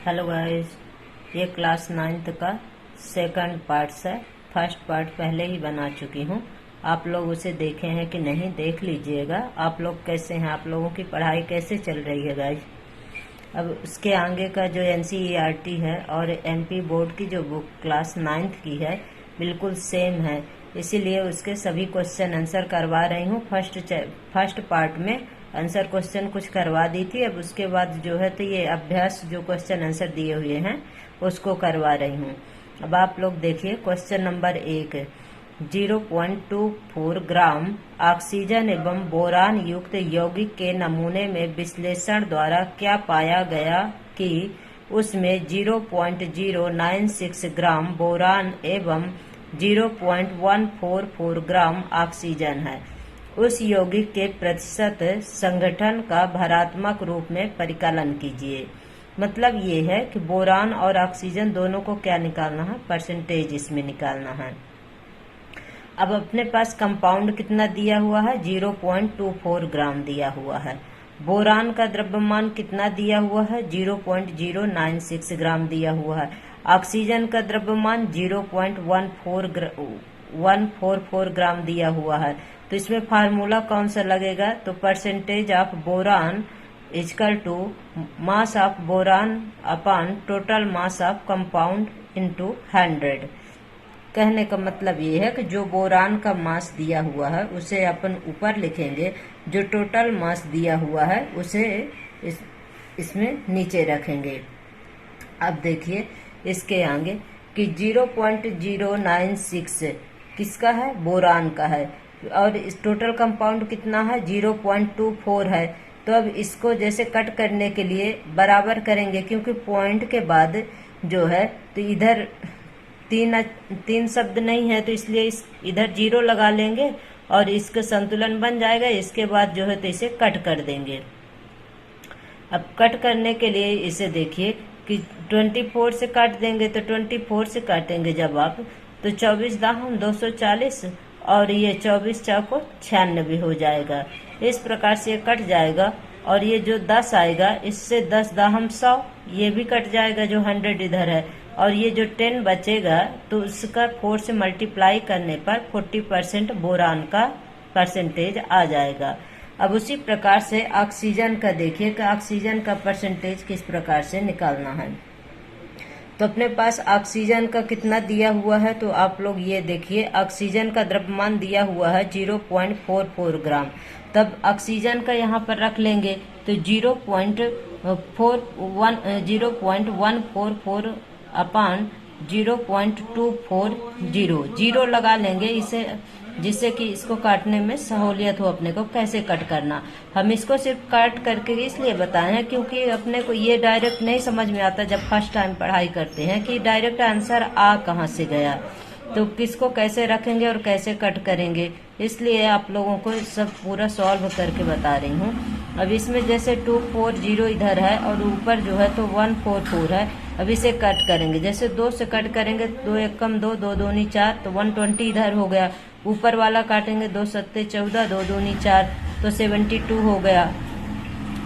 Hello guys, ये class 9th का second part है। फर्स्ट पार्ट पहले ही बना चुकी हूँ। आप लोग उसे देखे हैं कि नहीं, देख लीजिएगा। आप लोग कैसे हैं, आप लोगों की पढ़ाई कैसे चल रही है गाइस। अब उसके आगे का जो NCERT है और MP बोर्ड की जो बुक क्लास 9th की है बिल्कुल सेम है, इसीलिए उसके सभी क्वेश्चन आंसर करवा रही हूँ। फर्स्ट पार्ट में आंसर क्वेश्चन कुछ करवा दी थी, अब उसके बाद जो है तो ये अभ्यास जो क्वेश्चन आंसर दिए हुए हैं उसको करवा रही हूँ। अब आप लोग देखिए क्वेश्चन नंबर 1, 0.24 ग्राम ऑक्सीजन एवं बोरान युक्त यौगिक के नमूने में विश्लेषण द्वारा क्या पाया गया कि उसमें 0.096 ग्राम बोरान एवं 0.144 ग्राम ऑक्सीजन है। उस यौगिक के प्रतिशत संगठन का भरात्मक रूप में परिकलन कीजिए। मतलब ये है कि बोरान और ऑक्सीजन दोनों को क्या निकालना है, परसेंटेज इसमें निकालना है। अब अपने पास कंपाउंड कितना दिया हुआ है, 0.24 ग्राम दिया हुआ है। बोरान का द्रव्यमान कितना दिया हुआ है, 0.096 ग्राम दिया हुआ है। ऑक्सीजन का द्रव्यमान 0.144 ग्राम दिया हुआ है। तो इसमें फार्मूला कौन सा लगेगा, तो percentage of boron is equal to mass of boron upon total mass of compound into 100। कहने का मतलब ये है कि जो बोरान का मास दिया हुआ है उसे अपन ऊपर लिखेंगे, जो टोटल मास दिया हुआ है उसे इसमें नीचे रखेंगे। अब देखिए इसके आगे कि 0.096 किसका है, बोरान का है, और इस टोटल कंपाउंड कितना है, 0.24 है। तो अब इसको जैसे कट करने के लिए बराबर करेंगे, क्योंकि पॉइंट के बाद जो है तो इधर तीन शब्द नहीं है, तो इसलिए इधर 0 लगा लेंगे और इसका संतुलन बन जाएगा। इसके बाद जो है तो इसे कट कर देंगे। अब कट करने के लिए इसे देखिए कि 24 से काट देंगे, तो 24 से काटेंगे जब आप, तो 24 दाहम 240 और ये 24 चौको 96 हो जाएगा। इस प्रकार से ये कट जाएगा। और ये जो 10 आएगा इससे 10 दाहम 100, ये भी कट जाएगा जो 100 इधर है। और ये जो 10 बचेगा तो उसका 4 से मल्टीप्लाई करने पर 40% बोरान का परसेंटेज आ जाएगा। अब उसी प्रकार से ऑक्सीजन का देखिए कि ऑक्सीजन का परसेंटेज किस प्रकार से निकालना है। तो अपने पास ऑक्सीजन का कितना दिया हुआ है, तो आप लोग ये देखिए ऑक्सीजन का द्रव्यमान दिया हुआ है 0.44 ग्राम। तब ऑक्सीजन का यहाँ पर रख लेंगे तो 0.144 अपान 0.240 जीरो लगा लेंगे इसे, जिससे कि इसको काटने में सहूलियत हो अपने को कैसे कट करना। हम इसको सिर्फ काट करके इसलिए बताए हैं क्योंकि अपने को ये डायरेक्ट नहीं समझ में आता जब फर्स्ट टाइम पढ़ाई करते हैं कि डायरेक्ट आंसर आ कहाँ से गया, तो किसको कैसे रखेंगे और कैसे कट करेंगे, इसलिए आप लोगों को सब पूरा सॉल्व करके बता रही हूँ। अब इसमें जैसे 240 इधर है और ऊपर जो है तो 144 है। अब इसे कट करेंगे, जैसे 2 से कट करेंगे, 2 एक कम 2, 2 दूनी 4, तो 120 इधर हो गया। ऊपर वाला काटेंगे 2 सत्ते 14, 2 दूनी 4, तो 72 हो गया।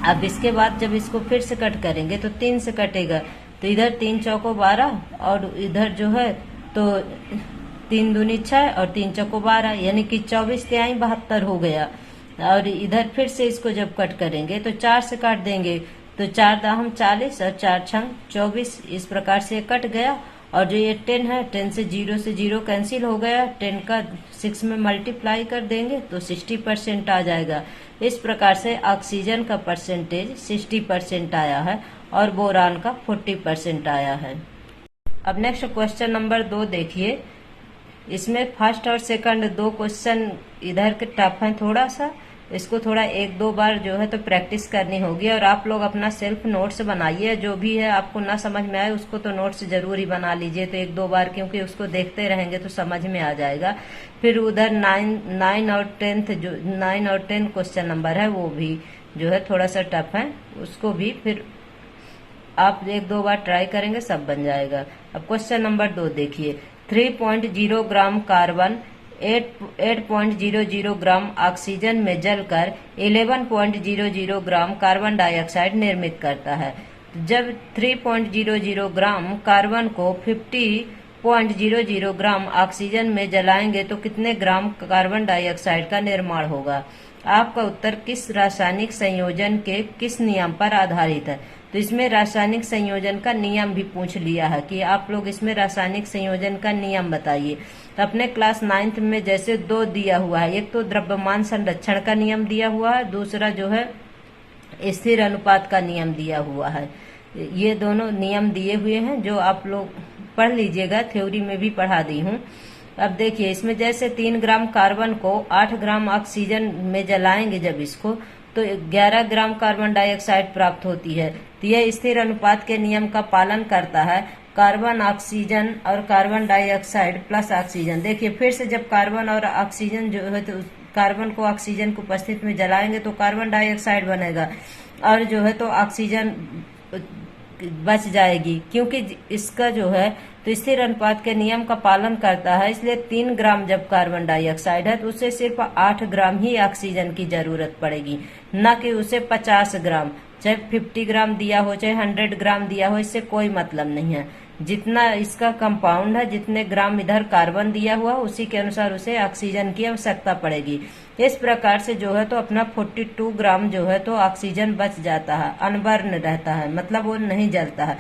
अब इसके बाद जब इसको फिर से कट करेंगे तो 3 से कटेगा, तो इधर 3 चौको 12 और इधर जो है तो 3 दूनी 6 और 3 चौको 12, यानी कि 24 तिहाई 72 हो गया। और इधर फिर से इसको जब कट करेंगे तो 4 से काट देंगे, तो 4 दाहम 40 और 4 छंग 24। इस प्रकार से कट गया। और जो ये 10 है, 10 से 0 कैंसिल हो गया, 10 का 6 में मल्टीप्लाई कर देंगे तो 60% आ जाएगा। इस प्रकार से ऑक्सीजन का परसेंटेज 60% आया है और बोरान का 40% आया है। अब नेक्स्ट क्वेश्चन नंबर 2 देखिए। इसमें फर्स्ट और सेकंड 2 क्वेश्चन इधर के टफ हैं थोड़ा सा, इसको थोड़ा 1-2 बार जो है तो प्रैक्टिस करनी होगी। और आप लोग अपना सेल्फ नोट्स बनाइए, जो भी है आपको ना समझ में आए उसको तो नोट्स जरूर ही बना लीजिए, तो 1-2 बार, क्योंकि उसको देखते रहेंगे तो समझ में आ जाएगा। फिर उधर 9 और 10 क्वेश्चन नंबर है, वो भी जो है थोड़ा सा टफ है, उसको भी फिर आप 1-2 बार ट्राई करेंगे सब बन जाएगा। अब क्वेश्चन नंबर 2 देखिए। 3.0 ग्राम कार्बन 8.00 ग्राम ऑक्सीजन में जलकर 11.00 ग्राम कार्बन डाइऑक्साइड निर्मित करता है। जब 3.00 ग्राम कार्बन को 50.00 ग्राम ऑक्सीजन में जलाएंगे तो कितने ग्राम कार्बन डाइऑक्साइड का निर्माण होगा। आपका उत्तर किस रासायनिक संयोजन के किस नियम पर आधारित है। तो इसमें रासायनिक संयोजन का नियम भी पूछ लिया है कि आप लोग इसमें रासायनिक संयोजन का नियम बताइए। तो अपने क्लास 9th में जैसे 2 दिया हुआ है, एक तो द्रव्यमान संरक्षण का नियम दिया हुआ है, दूसरा जो है स्थिर अनुपात का नियम दिया हुआ है। ये दोनों नियम दिए हुए हैं जो आप लोग पढ़ लीजिएगा, थ्योरी में भी पढ़ा दी हूँ। अब देखिए इसमें जैसे 3 ग्राम कार्बन को 8 ग्राम ऑक्सीजन में जलाएंगे जब इसको, तो 11 ग्राम कार्बन डाइऑक्साइड प्राप्त होती है। तो यह स्थिर अनुपात के नियम का पालन करता है। कार्बन ऑक्सीजन और कार्बन डाइऑक्साइड प्लस ऑक्सीजन, देखिए फिर से जब कार्बन और ऑक्सीजन जो है तो कार्बन को ऑक्सीजन की उपस्थिति में जलाएंगे तो कार्बन डाइऑक्साइड बनेगा और जो है तो ऑक्सीजन बच जाएगी, क्योंकि इसका जो है तो स्थिर अनुपात के नियम का पालन करता है। इसलिए 3 ग्राम जब कार्बन डाइऑक्साइड है तो उसे सिर्फ 8 ग्राम ही ऑक्सीजन की जरूरत पड़ेगी, न कि उसे 50 ग्राम, चाहे 50 ग्राम दिया हो चाहे 100 ग्राम दिया हो, इससे कोई मतलब नहीं है। जितना इसका कंपाउंड है, जितने ग्राम इधर कार्बन दिया हुआ उसी के अनुसार उसे ऑक्सीजन की आवश्यकता पड़ेगी। इस प्रकार से जो है तो अपना 42 ग्राम जो है तो ऑक्सीजन बच जाता है, अनबर्न रहता है, मतलब वो नहीं जलता है।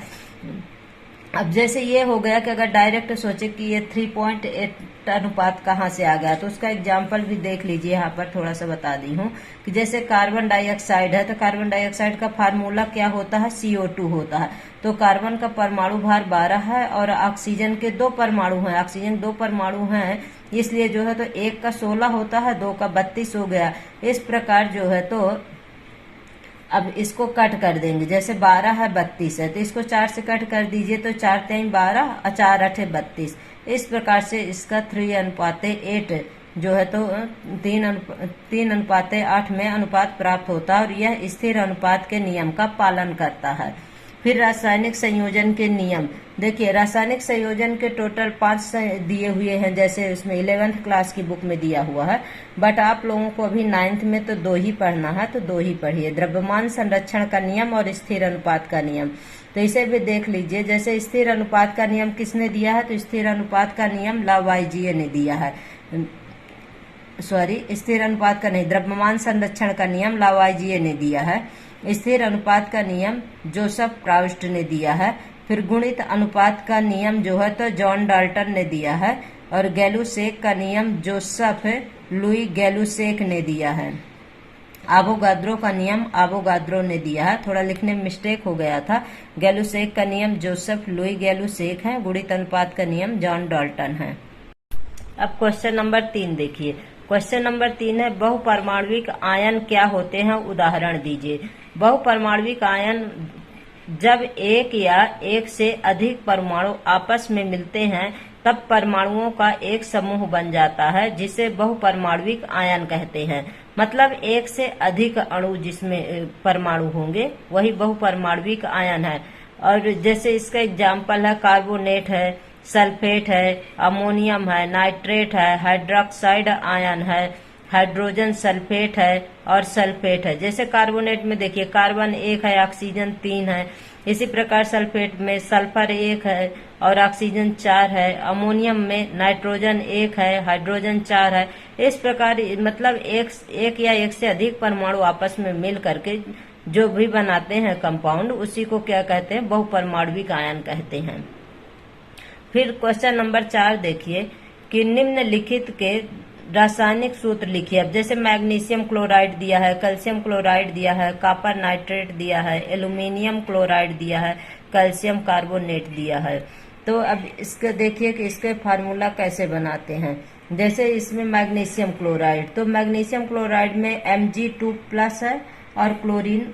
अब जैसे ये हो गया कि अगर डायरेक्ट सोचे कि ये 3.8 अनुपात कहाँ से आ गया, तो उसका एग्जाम्पल भी देख लीजिए। यहाँ पर थोड़ा सा बता दी हूँ कि जैसे कार्बन डाइऑक्साइड है तो कार्बन डाइऑक्साइड का फार्मूला क्या होता है, CO2 होता है। तो कार्बन का परमाणु भार 12 है और ऑक्सीजन के 2 परमाणु हैं, ऑक्सीजन 2 परमाणु हैं, इसलिए जो है तो एक का 16 होता है, 2 का 32 हो गया। इस प्रकार जो है तो अब इसको कट कर देंगे, जैसे 12 है 32 है तो इसको 4 से कट कर दीजिए तो 4 3 12 और 4 8 32। इस प्रकार से इसका 3:8 जो है तो 3:8 में अनुपात प्राप्त होता है और यह स्थिर अनुपात के नियम का पालन करता है। फिर रासायनिक संयोजन के नियम, देखिए रासायनिक संयोजन के टोटल 5 दिए हुए हैं, जैसे उसमें 11th क्लास की बुक में दिया हुआ है, बट आप लोगों को अभी 9th में तो 2 ही पढ़ना है, तो 2 ही पढ़िए, द्रव्यमान संरक्षण का नियम और स्थिर अनुपात का नियम। तो इसे भी देख लीजिए। जैसे स्थिर अनुपात का नियम किसने दिया है, तो स्थिर अनुपात का नियम लावाइजिए ने दिया है, सॉरी स्थिर अनुपात का नहीं, द्रव्यमान संरक्षण का नियम लावाइजिए ने दिया है। स्थिर अनुपात का नियम जोसेफ प्राउस्ट ने दिया है। फिर गुणित अनुपात का नियम जो है तो जॉन डाल्टन ने दिया है और गैलुसेक का नियम जोसेफ लुई गैलुसेक ने दिया है। आवोगाद्रो का नियम आवोगाद्रो ने दिया है, थोड़ा लिखने में मिस्टेक हो गया था। गैलुसेक का नियम जोसेफ लुई गैलुसेक है, गुणित अनुपात का नियम जॉन डाल्टन है। अब क्वेश्चन नंबर 3 देखिए। क्वेश्चन नंबर 3 है बहुपरमाणुविक आयन क्या होते हैं, उदाहरण दीजिए। बहुपरमाणुविक आयन जब एक या एक से अधिक परमाणु आपस में मिलते हैं तब परमाणुओं का एक समूह बन जाता है, जिसे बहुपरमाणुविक आयन कहते हैं। मतलब एक से अधिक अणु जिसमें परमाणु होंगे वही बहुपरमाणुविक आयन है। और जैसे इसका एग्जाम्पल है कार्बोनेट है, सल्फेट है, अमोनियम है, नाइट्रेट है, हाइड्रोक्साइड आयन है, हाइड्रोजन सल्फेट है और सल्फेट है। जैसे कार्बोनेट में देखिए कार्बन 1 है, ऑक्सीजन 3 है। इसी प्रकार सल्फेट में सल्फर 1 है और ऑक्सीजन 4 है। अमोनियम में नाइट्रोजन 1 है, हाइड्रोजन 4 है। इस प्रकार मतलब एक या एक से अधिक परमाणु आपस में मिल करके जो भी बनाते हैं कंपाउंड, उसी को क्या कहते हैं, बहुपरमाणुविक आयन कहते हैं। फिर क्वेश्चन नंबर 4 देखिए कि निम्नलिखित के रासायनिक सूत्र लिखिए। अब जैसे मैग्नीशियम क्लोराइड दिया है, कैल्शियम क्लोराइड दिया है, कॉपर नाइट्रेट दिया है, एल्यूमिनियम क्लोराइड दिया है, कैल्शियम कार्बोनेट दिया है। तो अब इसके देखिए कि इसके फार्मूला कैसे बनाते हैं। जैसे इसमें मैग्नीशियम क्लोराइड, तो मैग्नीशियम क्लोराइड में Mg2+ है और क्लोरीन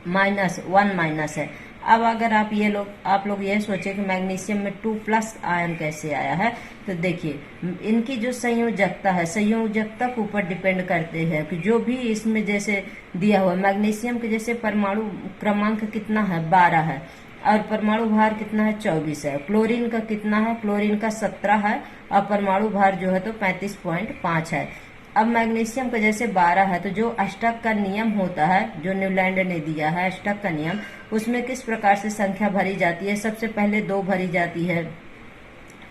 -1- है। अब अगर आप लोग ये सोचे कि मैग्नीशियम में 2+ आयन कैसे आया है, तो देखिए इनकी जो संयोजकता है, संयोजकता के ऊपर डिपेंड करते हैं कि जो भी इसमें जैसे दिया हुआ मैग्नीशियम के जैसे परमाणु क्रमांक कितना है, 12 है और परमाणु भार कितना है, 24 है। क्लोरीन का कितना है, क्लोरीन का 17 है और परमाणु भार जो है तो 35.5 है। अब मैग्नीशियम का जैसे 12 है, तो जो अष्टक का नियम होता है, जो न्यूलैंड ने दिया है अष्टक का नियम, उसमें किस प्रकार से संख्या भरी जाती है। सबसे पहले 2 भरी जाती है,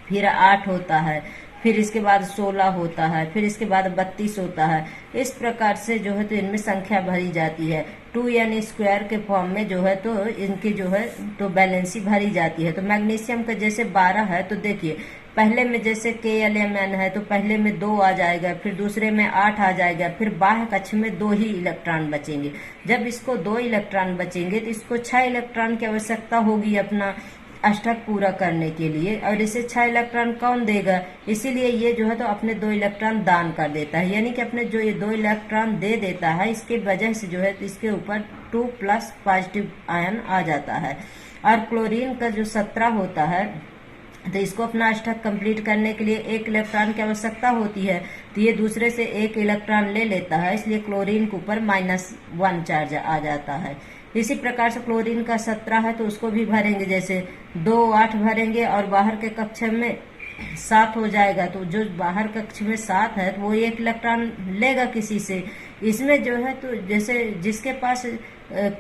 फिर 8 होता है, फिर इसके बाद 16 होता है, फिर इसके बाद 32 होता है। इस प्रकार से जो है तो इनमें संख्या भरी जाती है। 2n स्क्वायर के फॉर्म में जो है तो इनकी जो है तो बैलेंसी भरी जाती है। तो मैग्नीशियम का जैसे 12 है, तो देखिए पहले में जैसे KLMN है, तो पहले में 2 आ जाएगा, फिर दूसरे में 8 आ जाएगा, फिर बाह्य कक्ष में 2 ही इलेक्ट्रॉन बचेंगे। जब इसको 2 इलेक्ट्रॉन बचेंगे तो इसको 6 इलेक्ट्रॉन की आवश्यकता होगी अपना अष्टक पूरा करने के लिए, और इसे 6 इलेक्ट्रॉन कौन देगा, इसीलिए ये जो है तो अपने 2 इलेक्ट्रॉन दान कर देता है। यानी कि अपने जो ये 2 इलेक्ट्रॉन दे देता है, इसके वजह से जो है तो इसके ऊपर 2+ पॉजिटिव आयन आ जाता है। और क्लोरीन का जो 17 होता है, तो इसको अपना अष्टक कंप्लीट करने के लिए 1 इलेक्ट्रॉन की आवश्यकता होती है, तो ये दूसरे से 1 इलेक्ट्रॉन ले लेता है, इसलिए क्लोरीन के ऊपर -1 चार्ज आ जाता है। इसी प्रकार से क्लोरीन का 17 है, तो उसको भी भरेंगे, जैसे 2 8 भरेंगे और बाहर के कक्ष में 7 हो जाएगा। तो जो बाहर कक्ष में 7 है, तो वो 1 इलेक्ट्रॉन लेगा किसी से। इसमें जो है तो जैसे जिसके पास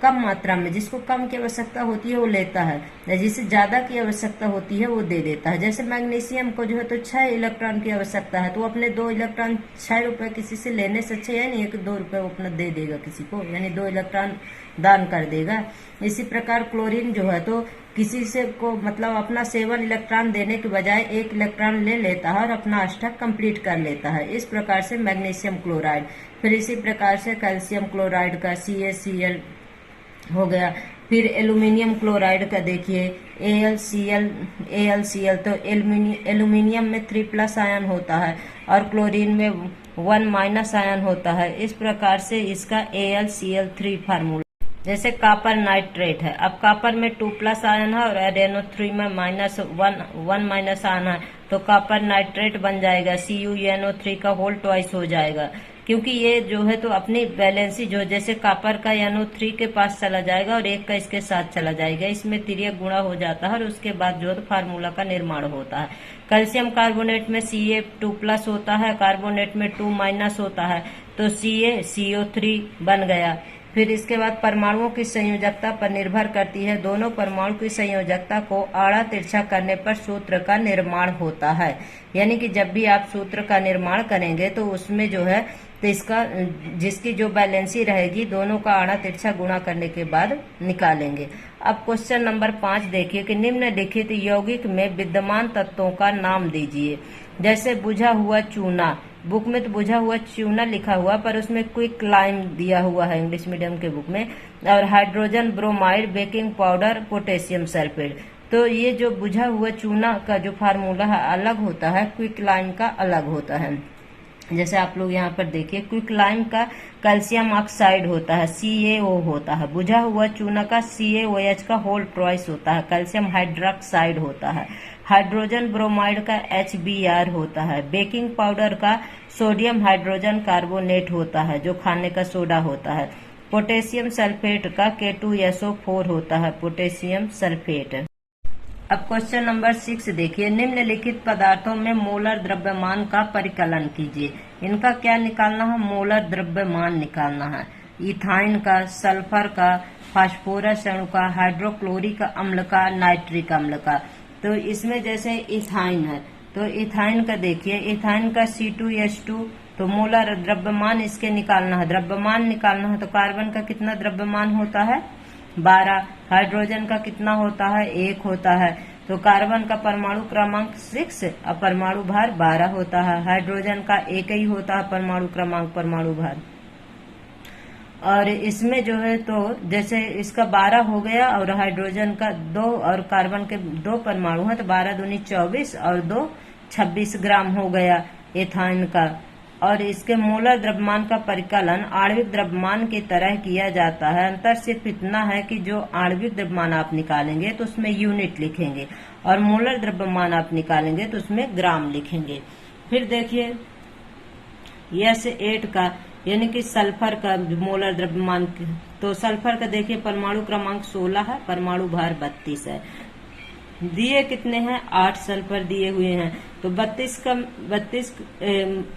कम मात्रा में, जिसको कम की आवश्यकता होती है वो लेता है, जिसे ज्यादा की आवश्यकता होती है वो दे देता है। जैसे मैग्नीशियम को जो है तो 6 इलेक्ट्रॉन की आवश्यकता है, तो वो अपने 2 इलेक्ट्रॉन 6 रुपए किसी से लेने से अच्छा है नहीं, 1-2 रुपए वो अपना दे देगा किसी को, यानी 2 इलेक्ट्रॉन दान कर देगा। इसी प्रकार क्लोरीन जो है तो किसी से को मतलब अपना 7 इलेक्ट्रॉन देने के बजाय 1 इलेक्ट्रॉन ले लेता है और अपना अष्टक कंप्लीट कर लेता है। इस प्रकार से मैग्नीशियम क्लोराइड। फिर इसी प्रकार से कैल्शियम क्लोराइड का CaCl हो गया। फिर एल्यूमिनियम क्लोराइड का देखिए AlCl, तो एल्यूमिनियम में 3+ आयन होता है और क्लोरीन में 1- आयन होता है। इस प्रकार से इसका AlCl3 फार्मूला। जैसे कॉपर नाइट्रेट है, अब कॉपर में 2+ आयन है और NO3 में -1 आयन है, तो कॉपर नाइट्रेट बन जाएगा, CuNO3 का होल ट्वाइस हो जाएगा। क्योंकि ये जो है तो अपनी बैलेंसी जो जैसे कॉपर का NO3 के पास चला जाएगा और 1 का इसके साथ चला जाएगा, इसमें तिर्यक गुणा हो जाता है और उसके बाद जो है तो फार्मूला का निर्माण होता है। कैल्शियम कार्बोनेट में Ca2+ होता है, कार्बोनेट में 2- होता है, तो CaCO3 बन गया। फिर इसके बाद परमाणुओं की संयोजकता पर निर्भर करती है। दोनों परमाणु की संयोजकता को आड़ा तिरछा करने पर सूत्र का निर्माण होता है। यानी कि जब भी आप सूत्र का निर्माण करेंगे तो उसमें जो है तो इसका जिसकी जो बैलेंसी रहेगी दोनों का आड़ा तिरछा गुणा करने के बाद निकालेंगे। अब क्वेश्चन नंबर 5 देखिए कि निम्नलिखित यौगिक में विद्यमान तत्वों का नाम दीजिए। जैसे बुझा हुआ चूना, बुक में तो बुझा हुआ चूना लिखा हुआ पर उसमें क्विक लाइम दिया हुआ है इंग्लिश मीडियम के बुक में, और hydrogen bromide, baking powder, potassium sulphate. तो ये जो बुझा हुआ चूना का जो फार्मूला है अलग होता है, क्विक लाइम का अलग होता है। जैसे आप लोग यहाँ पर देखिए, क्विक लाइम का कैल्शियम ऑक्साइड होता है, CaO होता है। बुझा हुआ चूना का CaOH का होल ट्वाइस होता है, कैल्शियम हाइड्रोक्साइड होता है। हाइड्रोजन ब्रोमाइड का HBr होता है। बेकिंग पाउडर का सोडियम हाइड्रोजन कार्बोनेट होता है, जो खाने का सोडा होता है। पोटेशियम सल्फेट का K2SO4 होता है, पोटेशियम सल्फेट। अब क्वेश्चन नंबर 6 देखिए, निम्नलिखित पदार्थों में मोलर द्रव्यमान का परिकलन कीजिए। इनका क्या निकालना है? मोलर द्रव्यमान निकालना है। इथाइन का, सल्फर का, फास्फोरस अणु का, हाइड्रोक्लोरिक अम्ल का, नाइट्रिक अम्ल का। तो इसमें जैसे इथाइन है, तो इथाइन का देखिए, इथाइन का C2H2, तो मोलर द्रव्यमान इसके निकालना है। द्रव्यमान निकालना है तो कार्बन का कितना द्रव्यमान होता है? 12। हाइड्रोजन का कितना होता है? 1 होता है। तो कार्बन का परमाणु क्रमांक 6 और परमाणु भार 12 होता है। हाइड्रोजन का 1 ही होता है परमाणु क्रमांक, परमाणु भार। और इसमें जो है तो जैसे इसका 12 हो गया और हाइड्रोजन का 2 और कार्बन के 2 परमाणु है, तो 12 दूनी 24 और 2 26 ग्राम हो गया एथाइन का। और इसके मोलर द्रव्यमान का परिकलन आणविक द्रव्यमान की तरह किया जाता है। अंतर सिर्फ इतना है कि जो आणविक द्रव्यमान आप निकालेंगे तो उसमें यूनिट लिखेंगे और मोलर द्रव्यमान आप निकालेंगे तो उसमें ग्राम लिखेंगे। फिर देखिए S8 का यानी कि सल्फर का मोलर द्रव्यमान, तो सल्फर का देखिए परमाणु क्रमांक 16 है, परमाणु भार 32 है। दिए कितने हैं, 8 सल्फर दिए हुए हैं। तो 32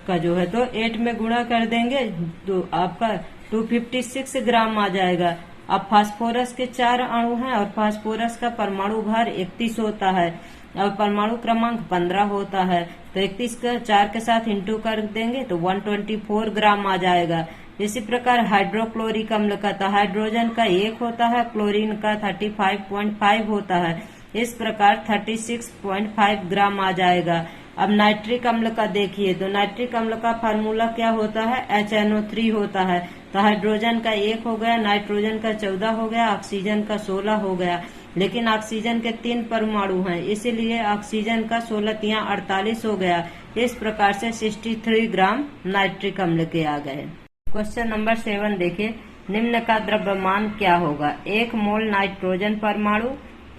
का जो है तो 8 में गुणा कर देंगे तो आपका 256 ग्राम आ जाएगा। अब फास्फोरस के 4 अणु हैं और फास्फोरस का परमाणु भार 31 होता है और परमाणु क्रमांक 15 होता है। तो 31 का 4 के साथ इंटू कर देंगे तो 124 ग्राम आ जाएगा। इसी प्रकार हाइड्रोक्लोरिक अम्ल का तो हाइड्रोजन का 1 होता है, क्लोरीन का 35.5 होता है। इस प्रकार 36.5 ग्राम आ जाएगा। अब नाइट्रिक अम्ल का देखिए तो नाइट्रिक अम्ल का फार्मूला क्या होता है, HNO3 होता है। तो हाइड्रोजन का 1 हो गया, नाइट्रोजन का 14 हो गया, ऑक्सीजन का 16 हो गया। लेकिन ऑक्सीजन के 3 परमाणु हैं, इसीलिए ऑक्सीजन का 16 × 48 हो गया। इस प्रकार से 63 ग्राम नाइट्रिक अम्ल के आ गए। क्वेश्चन नंबर 7 देखिए, निम्न का द्रव्यमान क्या होगा। 1 मोल नाइट्रोजन परमाणु,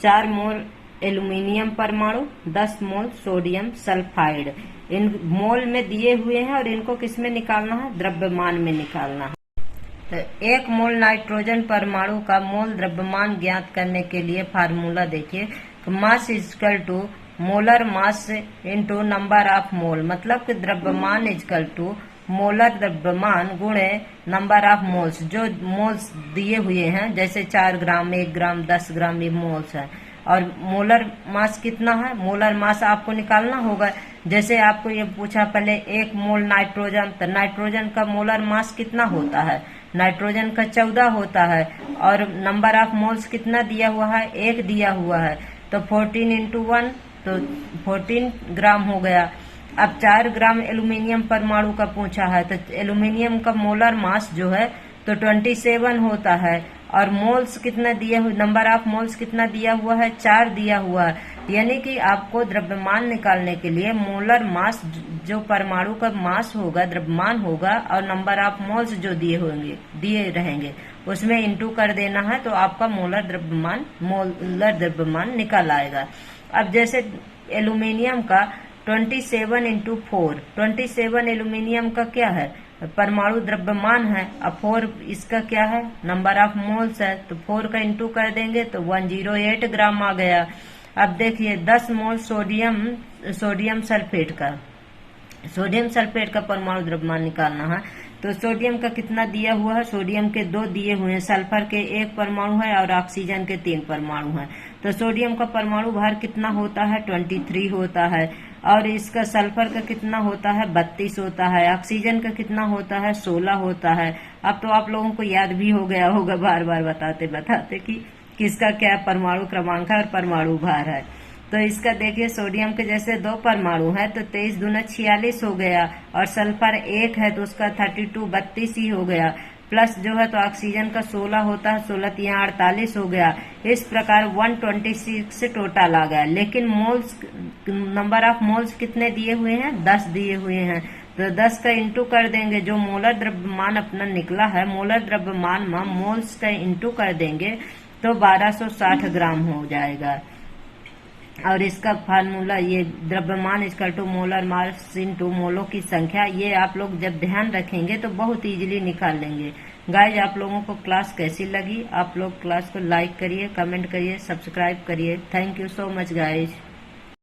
4 मोल एल्यूमिनियम परमाणु, 10 मोल सोडियम सल्फाइड। इन मोल में दिए हुए हैं और इनको किस में निकालना है, द्रव्यमान में निकालना है। तो 1 मोल नाइट्रोजन परमाणु का मोल द्रव्यमान ज्ञात करने के लिए फार्मूला देखिए, mass equal to molar mass into number of mole, मतलब कि द्रव्यमान इजकल टू मोलर द्रव्यमान गुणे नंबर ऑफ मोल्स, जो मोल्स दिए हुए हैं जैसे 4 ग्राम, 1 ग्राम, 10 ग्राम ये मोल्स है। और मोलर मास कितना है, मोलर मास आपको निकालना होगा। जैसे आपको ये पूछा पहले 1 मोल नाइट्रोजन, तो नाइट्रोजन का मोलर मास कितना होता है, नाइट्रोजन का 14 होता है। और नंबर ऑफ मोल्स कितना दिया हुआ है, 1 दिया हुआ है। तो 14 × 1 तो 14 ग्राम हो गया। अब 4 ग्राम एल्यूमिनियम परमाणु का पूछा है, तो एल्यूमिनियम का मोलर मास जो है तो 27 होता है। और मोल्स कितना दिया हुआ, नंबर ऑफ मोल्स कितना दिया हुआ है, 4 दिया हुआ है। यानी कि आपको द्रव्यमान निकालने के लिए मोलर मास, जो परमाणु का मास होगा, द्रव्यमान होगा, और नंबर ऑफ मोल्स जो दिए रहेंगे उसमें इंटू कर देना है, तो आपका मोलर द्रव्यमान निकल आएगा। अब जैसे एल्यूमिनियम का 27 × 4, 27 एल्यूमिनियम का क्या है, परमाणु द्रव्यमान है। अब 4 इसका क्या है, नंबर ऑफ मोल्स है। तो 4 का इंटू कर देंगे तो 108 ग्राम आ गया। अब देखिए 10 मोल सोडियम सल्फेट का परमाणु द्रव्यमान निकालना है। तो सोडियम का कितना दिया हुआ है, सोडियम के 2 दिए हुए हैं, सल्फर के 1 परमाणु है और ऑक्सीजन के 3 परमाणु है। तो सोडियम का परमाणु भार कितना होता है, 23 होता है। और इसका सल्फर का कितना होता है, 32 होता है। ऑक्सीजन का कितना होता है, 16 होता है। अब तो आप लोगों को याद भी हो गया होगा बार बार बताते बताते कि किसका क्या परमाणु क्रमांक है और परमाणु भार है। तो इसका देखिए सोडियम के जैसे 2 परमाणु है तो 23 दूना 46 हो गया, और सल्फर 1 है तो उसका 32 ही हो गया। प्लस जो है तो ऑक्सीजन का 16 होता है, 16 × 48 हो गया। इस प्रकार 126 टोटल आ गया। लेकिन मोल्स, नंबर ऑफ मोल्स कितने दिए हुए हैं, 10 दिए हुए हैं। तो 10 का इंटू कर देंगे, जो मोलर द्रव्यमान अपना निकला है, मोलर द्रव्यमान में मोल्स का इंटू कर देंगे तो 1260 ग्राम हो जाएगा। और इसका फार्मूला ये द्रव्यमान equal to molar mass into मोलों की संख्या, ये आप लोग जब ध्यान रखेंगे तो बहुत इजीली निकाल लेंगे। गाइज, आप लोगों को क्लास कैसी लगी, आप लोग क्लास को लाइक करिए, कमेंट करिए, सब्सक्राइब करिए। Thank you so much guys.